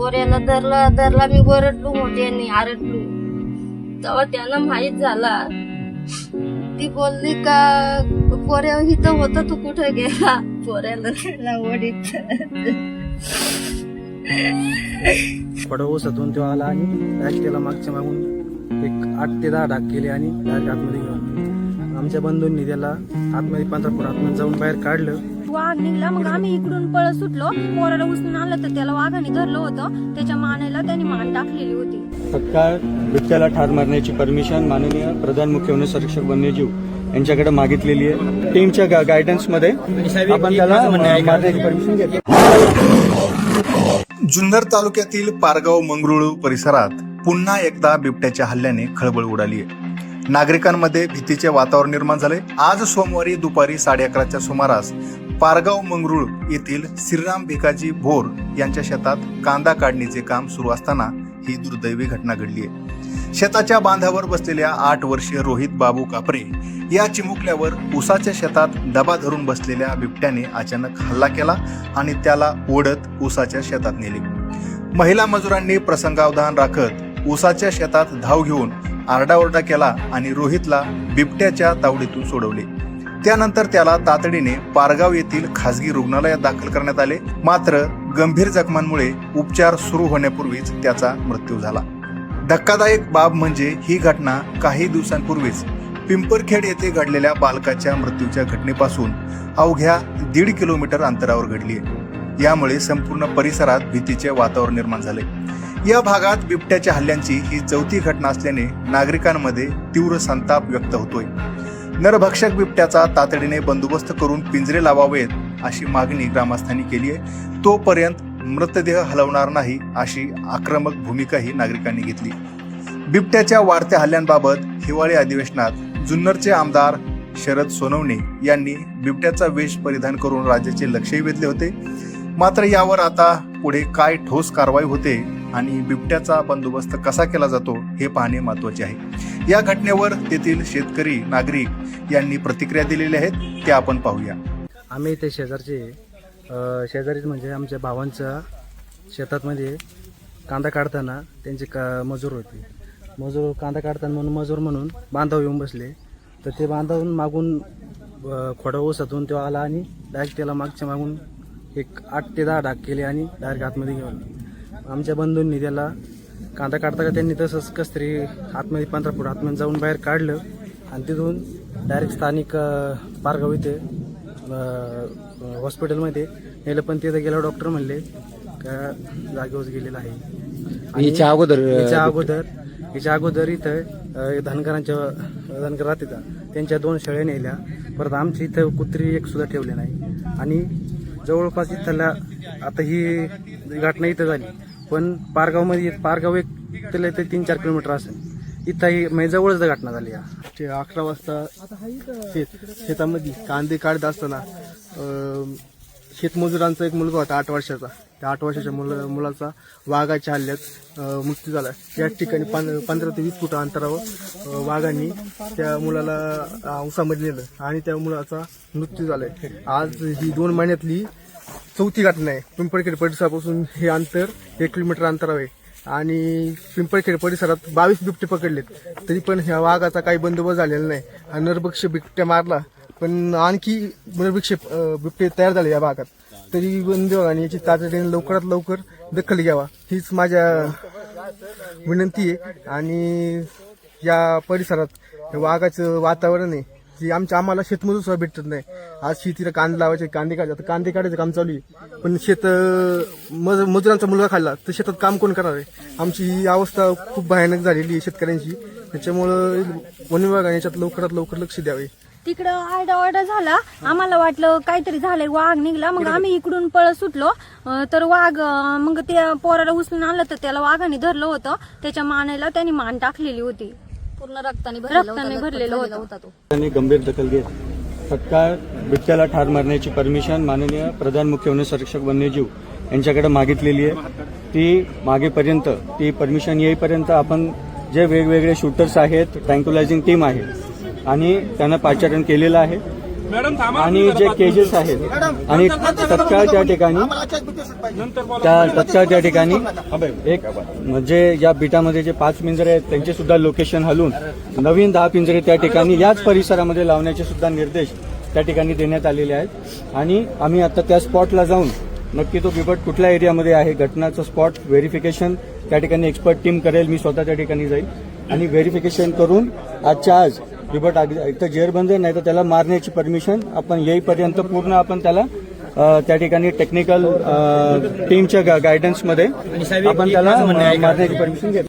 पोऱ्याला धरला मी ओरडलो मोठ्याने आरडलो. तेव्हा त्यांना माहित झाला. ती बोलली का पोऱ्या इथं होतं तू कुठे गेला. पोऱ्याला ओढीत थोडं ओसतून तो आला आणि डायरेक्ट त्याला मागच्या मागून एक 8 ते 10 डाग केले आणि डायरेक्ट आतमध्ये घेऊन आमच्या बंधूंनी त्याला आतमध्ये 15 फूट आतमध्ये जाऊन बाहेर काढलं. वाघ निघला. मग आम्ही इकडून पळत सुटलो. पोराला उचलून आणलं तर त्याला वाघाने धरलं होतं. त्याच्या मानेला त्यांनी मान टाकलेली होती. तत्काळ बिबट्याला ठार मारण्याची परमिशन माननीय प्रधान मुख्य वनसंरक्षक वन्यजीव यांच्याकडे मागितलेली आहे. टीमच्या गायडन्स मध्ये आपण त्याला मारण्याची परमिशन घेतली. जुन्नर तालुक्यातील पारगाव मंगरुळ परिसरात पुन्हा एकदा बिबट्याच्या हल्ल्याने खळबळ उडाली आहे. नागरिकांमध्ये भीतीचे वातावरण निर्माण झाले. आज सोमवारी दुपारी 11:30च्या सुमारास पारगाव मंगरुळ येथील श्रीराम भिकाजी भोर यांच्या शेतात कांदा काढणीचे काम सुरू असताना ही दुर्दैवी घटना घडली आहे. शेताच्या बांधावर बसलेल्या 8 वर्षीय रोहित बाबू कापरे या चिमुकल्यावर ऊसाच्या शेतात दबा धरून बसलेल्या बिबट्याने अचानक हल्ला केला आणि त्याला ओढत ऊसाच्या शेतात नेले. महिला मजुरांनी प्रसंगावधान राखत ऊसाच्या शेतात धाव घेऊन आरडाओरडा केला आणि रोहितला बिबट्याच्या तावडीतून सोडवले. त्यानंतर त्याला तातडीने पारगाव येथील खासगी रुग्णालयात दाखल करण्यात आले. मात्र गंभीर जखमांमुळे उपचार सुरू होण्यापूर्वीच त्याचा मृत्यू झाला. धक्कादायक बाब म्हणजे ही घटना काही दिवसांपूर्वीच पिंपरखेड येथे घडलेल्या बालकाच्या मृत्यूच्या घटनेपासून अवघ्या 1.5 किलोमीटर अंतरावर घडली आहे. यामुळे संपूर्ण परिसरात भीतीचे वातावरण निर्माण झाले. या भागात बिबट्याच्या हल्ल्यांची ही 4थी घटना असल्याने नागरिकांमध्ये तीव्र संताप व्यक्त होतोय. नरभक्षक बिबट्याचा तातडीने बंदोबस्त करून पिंजरे लावावेत अशी मागणी ग्रामस्थांनी केली आहे. तोपर्यंत मृतदेह हलवणार नाही अशी आक्रमक भूमिकाही नागरिकांनी घेतली. बिबट्याच्या वाढत्या हल्ल्यांबाबत हिवाळी अधिवेशनात जुन्नरचे आमदार शरद सोनवणे यांनी बिबट्याचा वेश परिधान करून राज्याचे लक्षही वेधले होते. मात्र यावर आता पुढे काय ठोस कारवाई होते आणि बिबट्याचा बंदोबस्त कसा केला जातो हे पाहणे महत्त्वाचे आहे. या घटनेवर तेथील शेतकरी नागरिक यांनी प्रतिक्रिया दिलेल्या आहेत, ते आपण पाहूया. आम्ही ते शेजारीच म्हणजे आमच्या भावांच्या शेतातमध्ये कांदा काढताना त्यांचे मजूर होते. मजूर कांदा काढताना म्हणून बांधाव येऊन बसले. तर ते बांधावून मागून खोडा ओसतून तो आला आणि डायरेक्ट त्याला मागच्या मागून एक 8 ते 10 डाग केले आणि डायरेक्ट आतमध्ये घेऊन आमच्या बंधूंनी त्याला कांदा काढता त्यांनी तसंच कस तरी आतमध्ये 15 फूट आतमध्ये जाऊन बाहेर काढलं आणि तिथून डायरेक्ट स्थानिक पारगाव इथे हॉस्पिटलमध्ये नेलं. पण तिथं गेल्यावर डॉक्टर म्हणले का जागेवर गेलेला आहे. याच्या अगोदर इथं धनगर राहते त्यांच्या 2 शेळ्या नेल्या. परत आमची इथं कुत्री एक सुद्धा ठेवले नाही. आणि जवळपास इथला आता ही घटना इथं झाली. पण पारगाव एक त्याला 3-4 किलोमीटर असेल. इथं म्हणजे जवळच घटना झाली. 11 वाजता शेतामध्ये कांदे काढत असताना शेतमजुरांचा एक मुलगा होता 8 वर्षाचा. त्या 8 वर्षाच्या मुलाचा वाघाच्या हल्ल्यात मृत्यू झाला. या ठिकाणी 15 ते 20 फूट अंतरावर वाघांनी त्या मुलाला ऊसामध्ये नेलं आणि त्या मुलाचा मृत्यू झालाय. आज ही 2 महिन्यातली 4थी घटना आहे. पिंपळखेड परिसरापासून हे अंतर 1 किलोमीटर अंतरावर आहे आणि पिंपळखेड परिसरात 22 बिबटे पकडलेत. तरी पण ह्या वाघाचा काही बंदोबस्त झालेला नाही. नरभक्ष बिबट्या मारला पण आणखी नरभक्ष बिबटे तयार झाले या भागात. तरी वन विभागाने याची तातडीने लवकरात लवकर दखल घ्यावा हीच माझ्या विनंती आहे. आणि या परिसरात वाघाचं वातावरण आहे की आम्हाला शेतमजूर सुद्धा भेटत नाही. आज शेतीला कांदे लावायचे, कांदे काढायचं काम चालू आहे. पण मजुरांचा मुलगा खाल्ला तर शेतात काम कोण करणार आहे. आमची ही अवस्था खूप भयानक झालेली आहे शेतकऱ्यांची. त्याच्यामुळं वन विभागाने याच्यात लवकरात लवकर लक्ष द्यावे. तिकडं आरडाओरडा झाला. आम्हाला वाटलं काहीतरी झालंय, वाघ निघला. मग आम्ही इकडून पळत सुटलो. तर वाघ मग त्या पोराला उचलून आणलं तर त्याला वाघाने धरलं होतं. त्याच्या मानेला त्यांनी मान टाकलेली होती. पूर्ण रक्ताने भरलेलं होता. त्यांनी गंभीर दखल घेत तत्काळ बिबट्याला ठार मारण्याची परमिशन माननीय प्रधान मुख्य वनसंरक्षक वन्यजीव यांच्याकडे मागितलेली आहे. ती मागेपर्यंत ती परमिशन येईपर्यंत आपण जे वेगवेगळे शूटर्स आहेत, ट्रँक्युलायझिंग टीम आहे आणि त्यांना पाचारण केलेलं आहे. आणि जे केजेस आहेत आणि तत्काळ त्या ठिकाणी एक म्हणजे या बिटामध्ये जे 5 पिंजरे आहेत त्यांचे सुद्धा लोकेशन हलवून नवीन 10 पिंजरे त्या ठिकाणी याच परिसरामध्ये लावण्याचे सुद्धा निर्देश त्या ठिकाणी देण्यात आलेले आहेत. आणि आम्ही आता त्या स्पॉटला जाऊन नक्की तो बिबट कुठल्या एरियामध्ये आहे, घटनाचं स्पॉट व्हेरिफिकेशन त्या ठिकाणी एक्सपर्ट टीम करेल, मी स्वतः त्या ठिकाणी जाईल आणि व्हेरिफिकेशन करून आजच्या आज बिबट इथं जेरबंद नाही तर त्याला मारण्याची परमिशन आपण येईपर्यंत पूर्ण आपण त्याला त्या ठिकाणी टेक्निकल टीमच्या गायडन्समध्ये आपण त्याला मारण्याची परमिशन घेतो.